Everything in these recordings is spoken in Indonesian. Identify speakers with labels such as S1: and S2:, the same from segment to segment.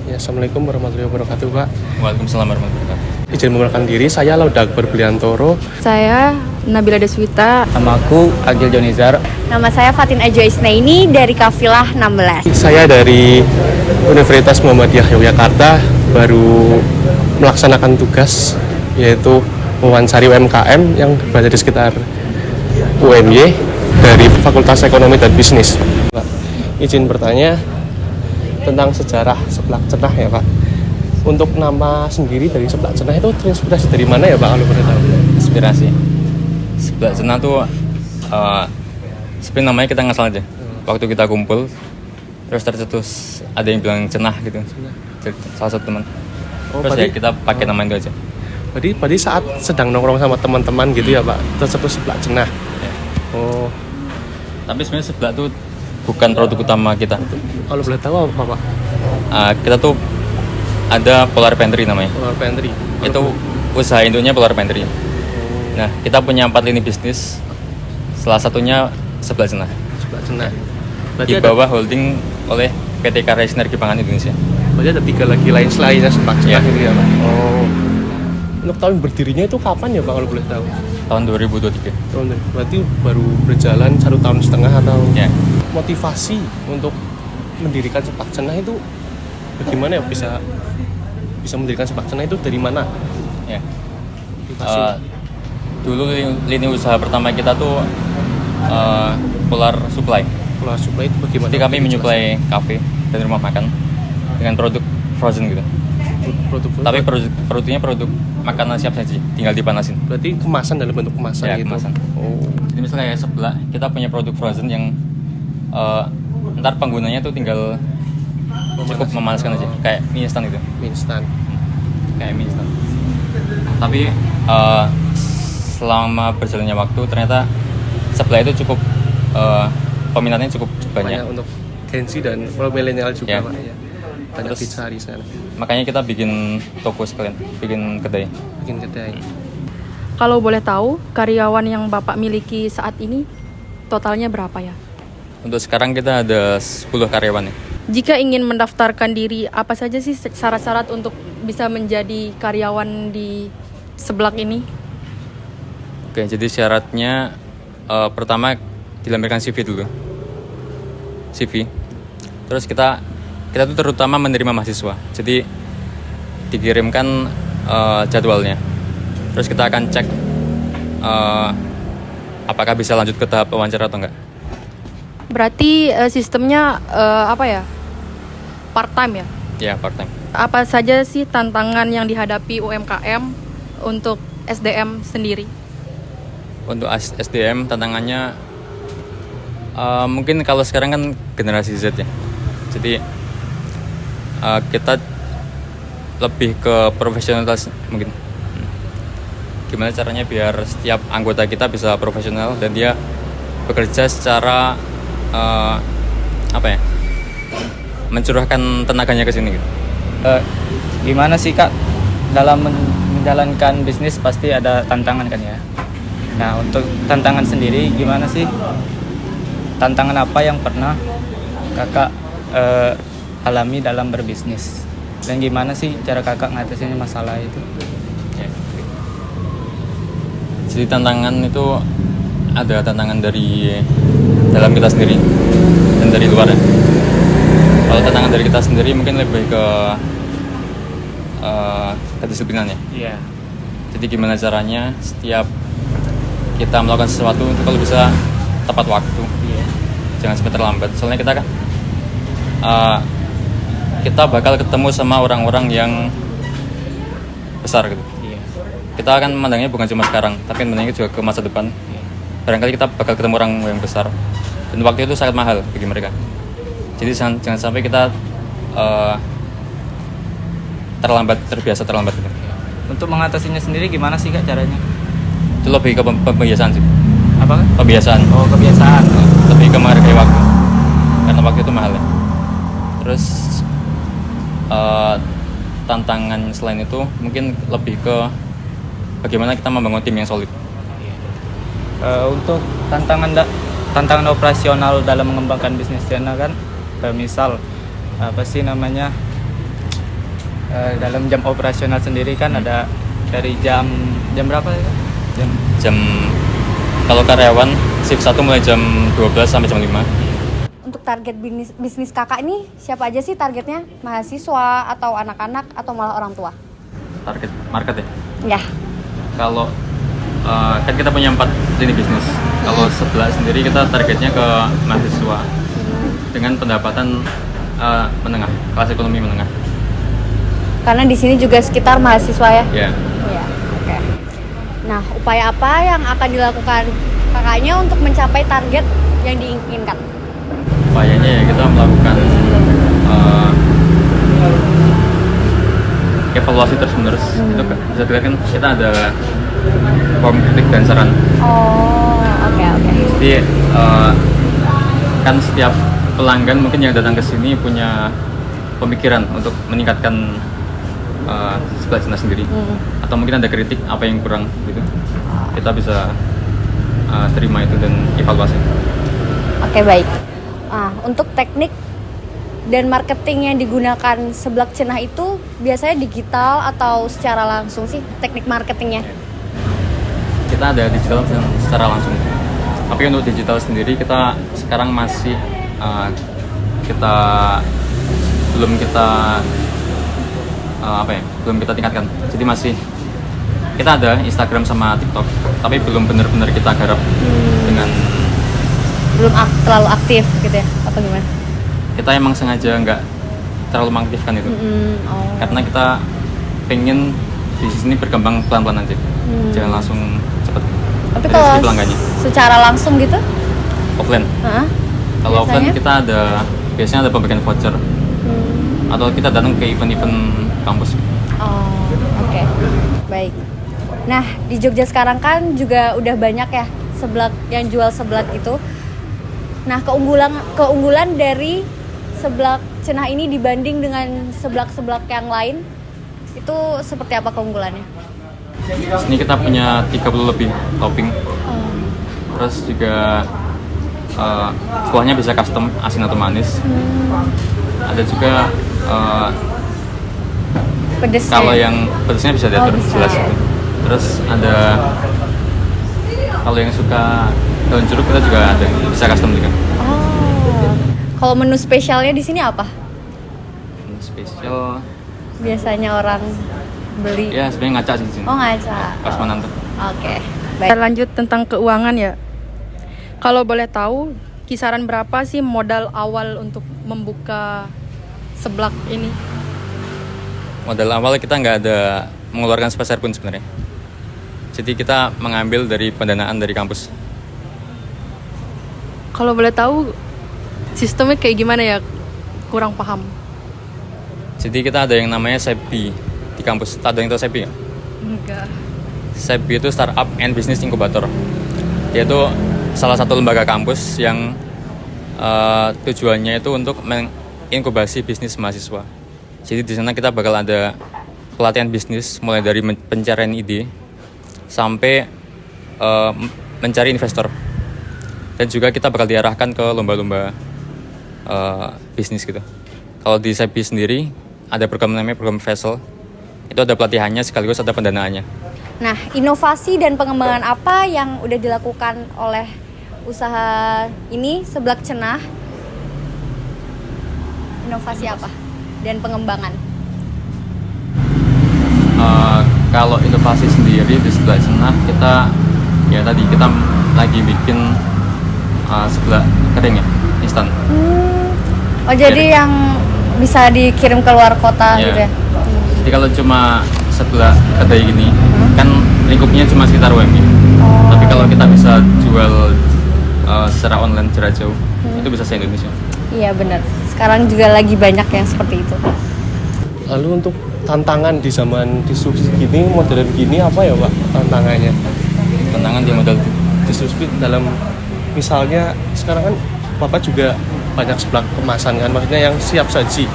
S1: Ya, Assalamualaikum warahmatullahi wabarakatuh, Pak.
S2: Waalaikumsalam warahmatullahi wabarakatuh.
S1: Izin memperkenalkan diri, saya Lauda Akbar Bliantoro.
S3: Saya Nabila Deswita.
S4: Nama aku Agil Jonizar.
S5: Nama saya Fatin Ajo Isnaini dari Kafilah 16.
S1: Saya dari Universitas Muhammadiyah Yogyakarta, baru melaksanakan tugas yaitu mewawancari UMKM yang berada di sekitar UMY dari Fakultas Ekonomi dan Bisnis. Pak, izin bertanya tentang sejarah Seblak Cenah ya, Pak. Untuk nama sendiri dari Seblak Cenah itu terinspirasi dari mana ya, Pak, kalau boleh tahu?
S2: Inspirasi Seblak Cenah tuh sebenarnya namanya kita ngasal aja. Waktu kita kumpul terus tercetus ada yang bilang cenah gitu. Salah satu teman. Terus ya kita pakai nama itu aja.
S1: Berarti saat sedang nongkrong sama teman-teman gitu ya, Pak, tersebut Seblak Cenah.
S2: Ya.
S1: Oh,
S2: Tapi sebenarnya seblak tuh bukan produk utama kita.
S1: kalau boleh tahu apa, Pak?
S2: Kita tuh ada Polar Pantry namanya.
S1: Polar Pantry.
S2: Itu usaha induknya Polar Pantry. Nah, kita punya 4 lini bisnis. Salah satunya Seblak Cenah.
S1: Seblak Cenah.
S2: Di bawah holding oleh PT Karya Sinergi Pangan Indonesia.
S1: Berarti ada 3 lagi lain selainnya Seblak Cenah
S2: Iya.
S1: gitu ya, Pak? Oh. Untuk tahun berdirinya itu kapan ya, Pak, kalau boleh tahu?
S2: Tahun 2023.
S1: Berarti baru berjalan 1,5 tahun atau
S2: Ya.
S1: motivasi untuk mendirikan Seblak Cenah itu bagaimana ya, bisa mendirikan Seblak Cenah itu dari mana?
S2: Ya.
S1: Motivasi.
S2: Dulu lini usaha pertama kita tuh Polar Supply.
S1: Polar Supply itu bagaimana?
S2: Jadi kami menyuplai kafe dan rumah makan dengan produk frozen gitu. Tapi produknya produk makanan siap saji, tinggal dipanasin.
S1: Berarti kemasan dalam bentuk kemasan
S2: Ya,
S1: gitu.
S2: kemasan.
S1: Oh.
S2: Jadi misalnya kayak sebelah kita punya produk frozen yang ntar penggunanya tuh tinggal cukup memanaskan aja, kayak mie instan itu.
S1: Mie instan.
S2: Kayak mie instan. Tapi selama berjalannya waktu ternyata sebelah itu cukup peminatnya cukup banyak.
S1: Untuk Gen Z dan milenial juga,
S2: Ya.
S1: Pak, ya. Banyak
S2: Terus-
S1: dicari sana.
S2: Makanya kita bikin toko sekalian, bikin kedai.
S1: Bikin kedai.
S3: Kalau boleh tahu, karyawan yang Bapak miliki saat ini totalnya berapa ya?
S2: Untuk sekarang kita ada 10 karyawan ya.
S3: Jika ingin mendaftarkan diri, apa saja sih syarat-syarat untuk bisa menjadi karyawan di Seblak ini?
S2: Oke, jadi syaratnya pertama dilampirkan CV dulu. CV. Terus kita tuh terutama menerima mahasiswa. Jadi dikirimkan jadwalnya. Terus kita akan cek apakah bisa lanjut ke tahap wawancara atau enggak.
S3: Berarti sistemnya apa ya? Part time ya?
S2: Ya, part time.
S3: Apa saja sih tantangan yang dihadapi UMKM untuk SDM sendiri?
S2: Untuk SDM tantangannya mungkin kalau sekarang kan generasi Z ya. Jadi kita lebih ke profesionalitas mungkin. Gimana caranya biar setiap anggota kita bisa profesional dan dia bekerja secara mencurahkan tenaganya ke sini gitu.
S4: Gimana sih Kak, dalam menjalankan bisnis pasti ada tantangan kan ya. Nah, untuk tantangan sendiri gimana sih? Tantangan apa yang pernah Kakak alami dalam berbisnis? Dan gimana sih cara Kakak ngatasinnya masalah itu?
S2: Ya. Jadi tantangan itu ada tantangan dari dalam kita sendiri dan dari luar ya. Kalau tantangan dari kita sendiri mungkin lebih ke kedisiplinan ya.
S4: Iya.
S2: Jadi gimana caranya setiap kita melakukan sesuatu itu kalau bisa tepat waktu.
S4: Iya.
S2: Jangan sampai terlambat. Soalnya kita kan kita bakal ketemu sama orang-orang yang besar gitu.
S4: Iya.
S2: Kita akan memandangnya bukan cuma sekarang, tapi memandangnya juga ke masa depan. Barangkali kita bakal ketemu orang yang besar dan waktu itu sangat mahal bagi mereka. Jadi jangan sampai kita terbiasa terlambat gitu.
S4: Untuk mengatasinya sendiri gimana sih Kak caranya?
S2: Itu lebih ke pembiasaan sih.
S4: Apa Kak?
S2: Pembiasaan.
S4: Oh, kebiasaan.
S2: Lebih ke menghargai waktu. Karena waktu itu mahal ya. Terus tantangan selain itu mungkin lebih ke bagaimana kita membangun tim yang solid.
S4: Untuk tantangan operasional dalam mengembangkan bisnis channel kan, misal apa sih namanya, dalam jam operasional sendiri kan ada dari jam berapa ya?
S2: Jam kalau karyawan shift 1 mulai jam 12 sampai jam 5.
S5: Untuk target bisnis kakak ini siapa aja sih targetnya? Mahasiswa atau anak-anak atau malah orang tua?
S2: Target market ya.
S5: Ya.
S2: Kalau kan kita punya 4 lini bisnis. Kalau sebelah sendiri kita targetnya ke mahasiswa dengan pendapatan menengah, kelas ekonomi menengah.
S5: Karena di sini juga sekitar mahasiswa ya.
S2: Ya.
S5: Iya. Oke. Nah, upaya apa yang akan dilakukan kakaknya untuk mencapai target yang diinginkan?
S2: Upayanya ya kita melakukan evaluasi terus-menerus. Itu bisa dilihat kan kita ada form kritik dan saran.
S5: Oh, oke.
S2: Jadi kan setiap pelanggan mungkin yang datang ke sini punya pemikiran untuk meningkatkan sebelah sana sendiri, atau mungkin ada kritik apa yang kurang gitu, kita bisa terima itu dan evaluasi.
S5: Oke, baik. Nah, untuk teknik dan marketing yang digunakan Seblak Cenah itu biasanya digital atau secara langsung sih teknik marketingnya?
S2: Kita ada digital secara langsung, tapi untuk digital sendiri kita sekarang masih belum kita tingkatkan. Jadi masih kita ada Instagram sama TikTok, tapi belum benar-benar kita garap dengan
S5: Belum terlalu aktif gitu ya? Apa gimana?
S2: kita emang sengaja nggak terlalu mengaktifkan itu, karena kita pengen bisnis ini berkembang pelan-pelan aja, jangan langsung cepat.
S5: Tapi
S2: dari
S5: kalau
S2: segi pelanggannya
S5: secara langsung gitu?
S2: offline.
S5: Hah?
S2: Kalau offline
S5: Biasanya?
S2: kita biasanya ada pembagian voucher, atau kita datang ke event-event kampus.
S5: Oh, oke. Baik. Nah, di Jogja sekarang kan juga udah banyak ya seblak yang jual seblak itu. Nah, keunggulan dari Seblak Cenah ini dibanding dengan seblak-seblak yang lain itu seperti apa keunggulannya?
S2: Sini kita punya 30 lebih topping. Terus juga kuahnya bisa custom, asin atau manis. Ada juga
S5: Pedesnya.
S2: kalau yang pedasnya bisa diatur,
S5: bisa.
S2: jelas. Terus ada kalau yang suka daun jeruk kita juga ada, bisa custom juga.
S5: Oh. Kalau menu spesialnya di sini apa?
S2: Ini spesial
S5: Biasanya orang beli.
S2: ya sebenarnya ngaca sih di sini.
S5: Oh, ngaca.
S2: Pas menantang.
S5: Oke.
S3: Kita
S5: Baik.
S3: lanjut tentang keuangan ya. Kalau boleh tahu, kisaran berapa sih modal awal untuk membuka seblak ini?
S2: Modal awal kita nggak ada mengeluarkan sepeser pun sebenarnya. Jadi kita mengambil dari pendanaan dari kampus.
S3: Kalau boleh tahu, sistemnya kayak gimana ya? Kurang paham.
S2: Jadi kita ada yang namanya SEBI di kampus. Ada yang tahu SEBI nggak?
S3: Enggak.
S2: SEBI itu Startup and Business Incubator. Dia itu salah satu lembaga kampus yang tujuannya itu untuk menginkubasi bisnis mahasiswa. Jadi di sana kita bakal ada pelatihan bisnis mulai dari pencarian ide sampai mencari investor. Dan juga kita bakal diarahkan ke lomba-lomba bisnis gitu. Kalau di SEBI sendiri ada program namanya program Vessel. Itu ada pelatihannya sekaligus ada pendanaannya.
S5: Nah, inovasi dan pengembangan apa yang udah dilakukan oleh usaha ini Seblak Cenah? Inovasi apa dan pengembangan?
S2: Kalau inovasi sendiri di Seblak Cenah kita lagi bikin seblak kering ya, instan.
S5: Oh, jadi yang bisa dikirim ke luar kota
S2: Iya.
S5: gitu ya?
S2: Jadi kalau cuma seblak kedai gini kan lingkupnya cuma sekitar UMY. Tapi kalau kita bisa jual secara online jarak jauh, itu bisa se-Indonesia.
S5: Iya, benar. Sekarang juga lagi banyak yang seperti itu.
S1: Lalu untuk tantangan di zaman disrupsi gini, modern gini apa ya Pak tantangannya?
S2: Tantangan di modal
S1: Disrupsi dalam misalnya sekarang kan Bapak juga banyak seblak kemasan kan, maksudnya yang siap saji.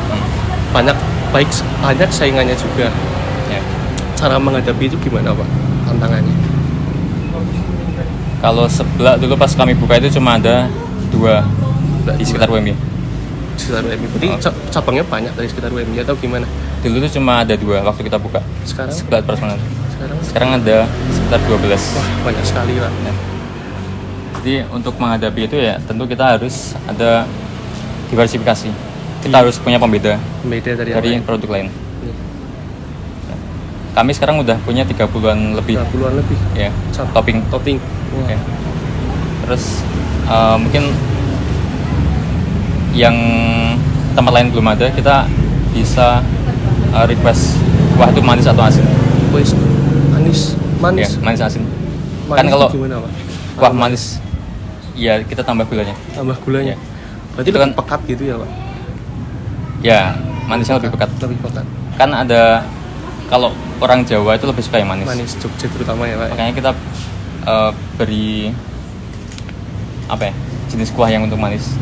S1: Banyak saingannya juga.
S2: ya.
S1: Cara menghadapi itu gimana Pak tantangannya?
S2: Kalau seblak dulu pas kami buka itu cuma ada 2 di sekitar UMY.
S1: di sekitar UMY. Berarti cabangnya banyak dari sekitar UMY atau gimana?
S2: Dulu tuh cuma ada 2 waktu kita buka.
S1: Sekarang?
S2: Sebelah Prasmanan.
S1: Sekarang?
S2: Sekarang ada sekitar 12.
S1: Wah, banyak sekali Pak.
S2: Ya. Jadi untuk menghadapi itu ya tentu kita harus ada diversifikasi. Kita harus punya pembeda
S1: Beda dari
S2: dari
S1: yang lain.
S2: produk lain.
S1: Iya.
S2: Kami sekarang udah punya 30-an lebih
S1: 30-an lebih.
S2: ya topping.
S1: Topping. Wah.
S2: Ya. Terus mungkin yang tempat lain belum ada, kita bisa request wah itu manis atau asin.
S1: Wes, manis.
S2: Ya, manis asin.
S1: Manis
S2: Kan kalau
S1: itu gimana Pak?
S2: wah manis, ya kita tambah gulanya.
S1: Tambah gulanya.
S2: Ya.
S1: Berarti
S2: Itu
S1: lebih
S2: kan-
S1: pekat gitu ya Pak?
S2: Ya, manisnya lebih pekat.
S1: Lebih pekat.
S2: Kan ada kalau orang Jawa itu lebih suka yang manis.
S1: Manis Jogja terutama ya Pak.
S2: Makanya kita beri apa ya jenis kuah yang untuk manis.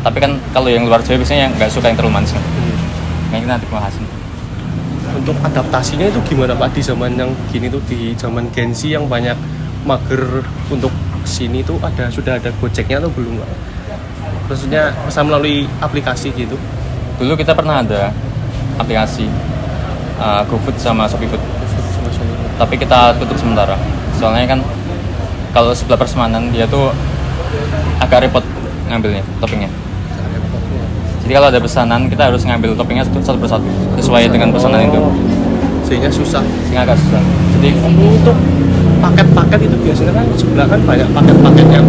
S2: Tapi kan kalau yang luar Jawa biasanya nggak suka yang terlalu manis kan. Makanya kita nanti kuah asin.
S1: Untuk adaptasinya itu gimana Pak di zaman yang gini tuh, di zaman Gen Z yang banyak mager untuk sini tuh sudah ada Gojeknya atau belum Pak? Maksudnya bisa melalui aplikasi gitu.
S2: Dulu kita pernah ada aplikasi GoFood sama ShopeeFood,
S1: Sama suami.
S2: tapi kita tutup sementara. Soalnya kan kalau sebelah Persemanan dia tuh agak repot ngambilnya toppingnya. Jadi kalau ada pesanan kita harus ngambil toppingnya satu persatu sesuai dengan pesanan itu,
S1: Sehingga susah.
S2: sehingga agak susah. Jadi
S1: Untuk paket-paket itu biasanya kan sebelah kan banyak paket-paketnya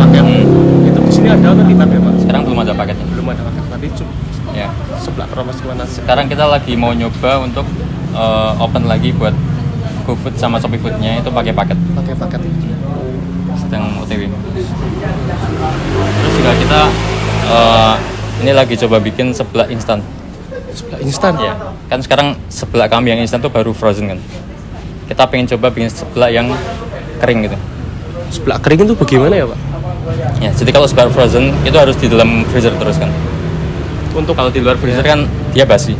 S1: itu di sini ada atau tidak ya Pak?
S2: sekarang belum ada paketnya.
S1: Belum ada paket, tapi
S2: Ya.
S1: sebelah Kromas mana?
S2: Sekarang kita lagi mau nyoba untuk open lagi buat GoFood sama ShopeeFood-nya itu pakai paket.
S1: Pakai paket.
S2: Sedang OTW. Terus juga kita ini lagi coba bikin seblak instan.
S1: Sebelah instan.
S2: Ya, kan sekarang seblak kami yang instan tuh baru frozen kan. Kita pengen coba bikin seblak yang kering gitu.
S1: Sebelah kering itu bagaimana ya Pak?
S2: Ya, jadi kalau seblak frozen itu harus di dalam freezer terus kan.
S1: Untuk
S2: Kalau di luar freezer kan dia basi.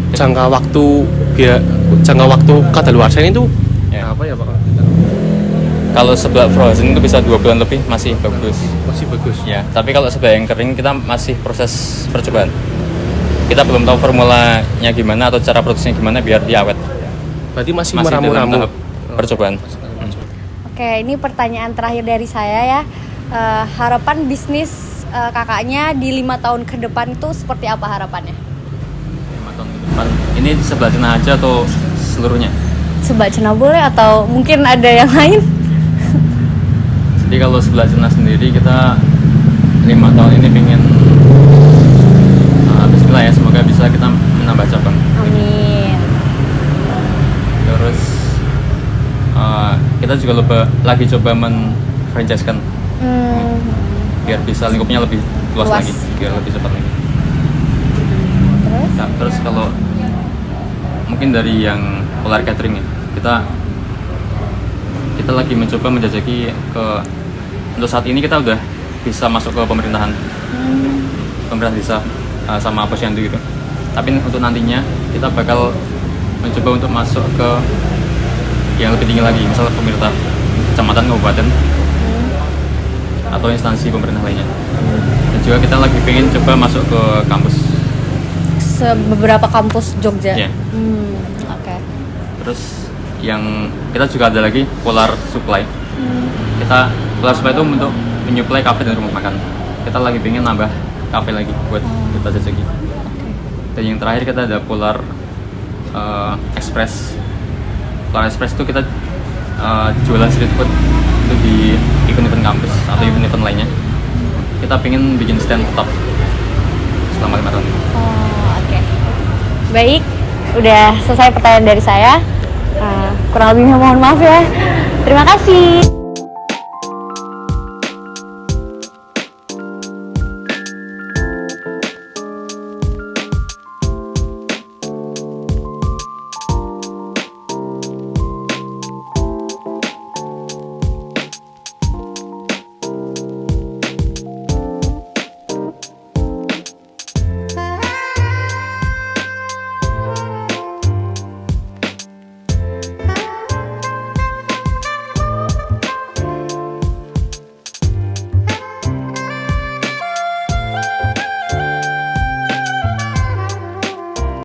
S1: jangka waktu kadaluarsa itu
S2: Ya.
S1: apa ya Pak?
S2: Kalau seblak frozen itu bisa 2 bulan lebih masih bagus.
S1: Masih bagus.
S2: Ya, tapi kalau seblak yang kering kita masih proses percobaan. Kita belum tahu formulanya gimana atau cara produksinya gimana biar dia awet.
S1: Berarti masih
S2: Masih dalam
S1: meramu-ramu.
S2: tahap percobaan.
S5: Oke, ini pertanyaan terakhir dari saya ya. Harapan bisnis kakaknya di 5 tahun ke depan itu seperti apa harapannya?
S2: 5 tahun ke depan. Ini sebelah sana aja atau seluruhnya?
S5: Sebelah Cina boleh atau mungkin ada yang lain?
S2: Jadi kalau sebelah sana sendiri kita 5 tahun ini pengen bismillah ya, semoga bisa kita menambah cabang.
S5: Amin.
S2: Terus kita juga lagi coba men-franchise-kan biar bisa lingkupnya lebih luas
S5: Luas.
S2: lagi, biar lebih cepat lagi.
S5: Terus?
S2: Nah, terus kalau mungkin dari yang Polar Catering ya, kita lagi mencoba menjajaki ke untuk saat ini kita udah bisa masuk ke pemerintahan pemerintah desa sama posyandu gitu. Tapi untuk nantinya kita bakal mencoba untuk masuk ke yang lebih tinggi lagi, misalnya pemerintah kecamatan, kabupaten, atau instansi pemerintah lainnya. Dan juga kita lagi pengen coba masuk ke kampus.
S5: Beberapa kampus Jogja.
S2: Iya.
S5: Oke.
S2: Terus yang kita juga ada lagi Polar Supply. Polar Supply itu untuk menyuplai kafe dan rumah makan. Kita lagi pengen nambah kafe lagi buat kita jajaki. Dan yang terakhir kita ada Polar Express. Polar Express itu kita jualan street food itu di event-event kampus atau event-event lainnya. Kita pengen bikin stand tetap selama 5 tahun ini.
S5: Oh, oke. Baik, udah selesai pertanyaan dari saya. Kurang lebihnya mohon maaf ya. Terima kasih.